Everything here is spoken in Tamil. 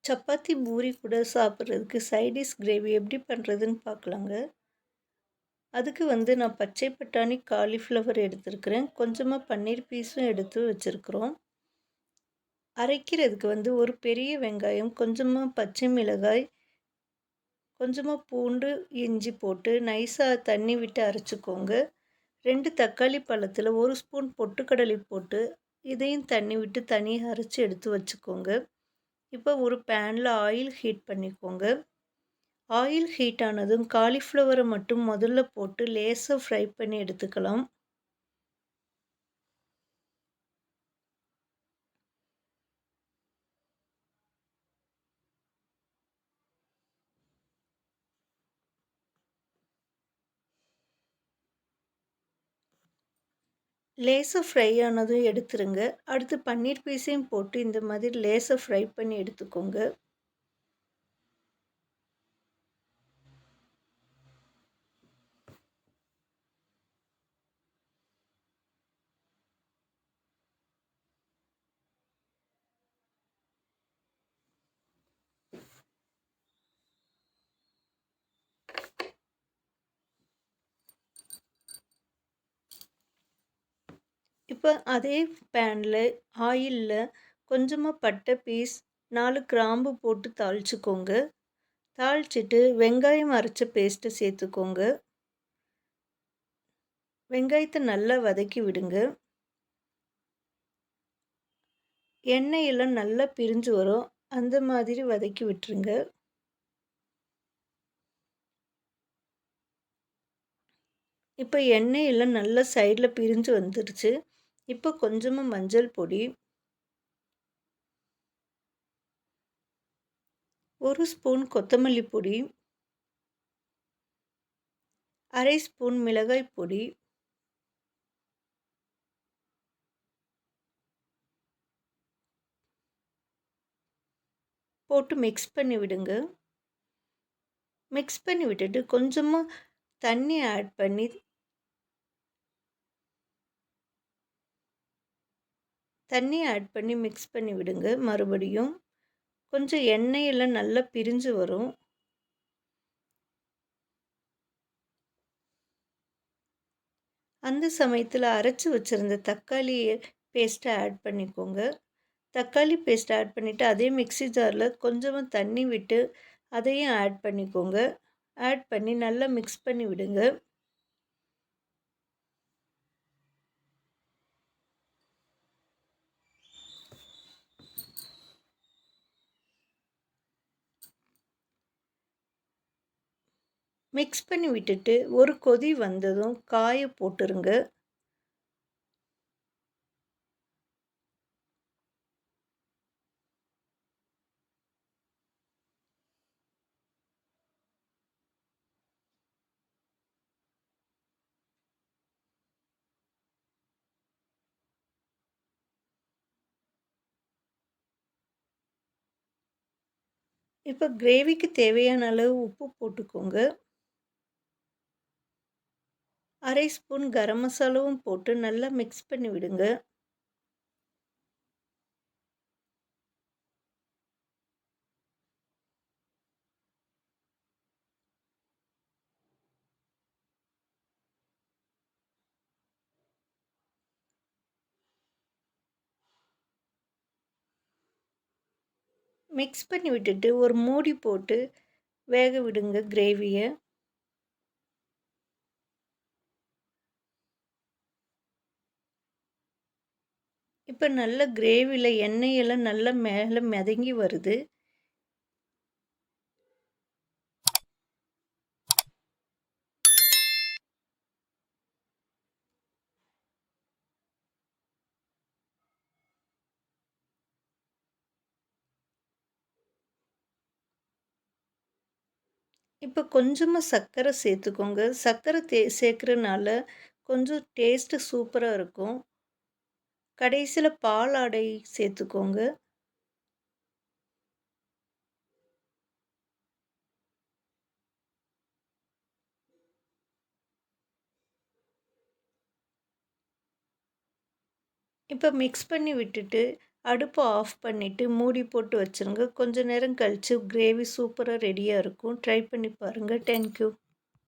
சப்பாத்தி, பூரி கூட சாப்பிட்றதுக்கு சைட் டிஷ் கிரேவி எப்படி பண்ணுறதுன்னு பார்க்கலாங்க. அதுக்கு நான் பச்சை பட்டாணி, காலிஃப்ளவர் எடுத்துருக்கிறேன். கொஞ்சமாக பன்னீர் பீஸும் எடுத்து வச்சுருக்குறோம். அரைக்கிறதுக்கு ஒரு பெரிய வெங்காயம், கொஞ்சமாக பச்சை மிளகாய், கொஞ்சமாக பூண்டு, இஞ்சி போட்டு நைஸாக தண்ணி விட்டு அரைச்சிக்கோங்க. 2 தக்காளி பழத்தில் 1 ஸ்பூன் பொட்டுக்கடலை போட்டு இதையும் தண்ணி விட்டு தனியாக அரைச்சி எடுத்து வச்சுக்கோங்க. இப்போ ஒரு பேனில் ஆயில் ஹீட் பண்ணிக்கோங்க. ஆயில் ஹீட் ஆனதும் காலிஃப்ளவரை மட்டும் முதல்ல போட்டு லேசாக ஃப்ரை பண்ணி எடுத்துக்கலாம். லேசாக ஃப்ரை ஆனதும் எடுத்துருங்க. அடுத்து பன்னீர் பீஸையும் போட்டு இந்த மாதிரி லேசாக ஃப்ரை பண்ணி எடுத்துக்கோங்க. இப்போ அதே பேனில் ஆயிலில் கொஞ்சமாக பட்டை பீஸ், 4 கிராம்பு போட்டு தாளிச்சுக்கோங்க. தாளிச்சிட்டு வெங்காயம் அரைச்ச பேஸ்ட்டை சேர்த்துக்கோங்க. வெங்காயத்தை நல்லா வதக்கி விடுங்க. எண்ணெயெல்லாம் நல்லா பிரிஞ்சு வரும், அந்த மாதிரி வதக்கி விட்டுருங்க. இப்போ எண்ணெயெல்லாம் நல்லா சைடில் பிரிஞ்சு வந்துடுச்சு. இப்போ கொஞ்சமாக மஞ்சள் பொடி, 1 ஸ்பூன் கொத்தமல்லி பொடி, 1/2 ஸ்பூன் மிளகாய் பொடி, போட்டு மிக்ஸ் பண்ணி விடுங்க. மிக்ஸ் பண்ணி விட்டுட்டு கொஞ்சமாக தண்ணி ஆட் பண்ணி மிக்ஸ் பண்ணி விடுங்க. மறுபடியும் கொஞ்சம் எண்ணெயெல்லாம் நல்லா பிரிஞ்சு வரும். அந்த சமயத்தில் அரைச்சி வச்சுருந்த தக்காளி பேஸ்ட்டை ஆட் பண்ணிக்கோங்க. தக்காளி பேஸ்ட் ஆட் பண்ணிவிட்டு அதே மிக்ஸி ஜாரில் கொஞ்சமாக தண்ணி விட்டு அதையும் ஆட் பண்ணிக்கோங்க. ஆட் பண்ணி நல்லா மிக்ஸ் பண்ணி விடுங்க. மிக்ஸ் பண்ணி விட்டுட்டு ஒரு கொதி வந்ததும் காயை போட்டுருங்க. இப்போ கிரேவிக்கு தேவையான அளவு உப்பு போட்டுக்கோங்க. 1/2 ஸ்பூன் கரம் மசாலாவும் போட்டு நல்லா மிக்ஸ் பண்ணி விடுங்க. மிக்ஸ் பண்ணி விட்டுட்டு ஒரு மூடி போட்டு வேக விடுங்க கிரேவியை. இப்போ நல்ல கிரேவியில் எண்ணெயெல்லாம் நல்லா மேலே மிதங்கி வருது. இப்போ கொஞ்சமாக சர்க்கரை சேர்த்துக்கோங்க. சர்க்கரை சேர்க்குறனால கொஞ்சம் டேஸ்ட்டு சூப்பராக இருக்கும். கடைசியில் பால் ஆடை சேர்த்துக்கோங்க. இப்போ மிக்ஸ் பண்ணி விட்டுட்டு அடுப்ப ஆஃப் பண்ணிட்டு மூடி போட்டு வச்சுருங்க. கொஞ்ச நேரம் கழிச்சு கிரேவி சூப்பரா ரெடியா இருக்கும். ட்ரை பண்ணி பாருங்க. Thank you.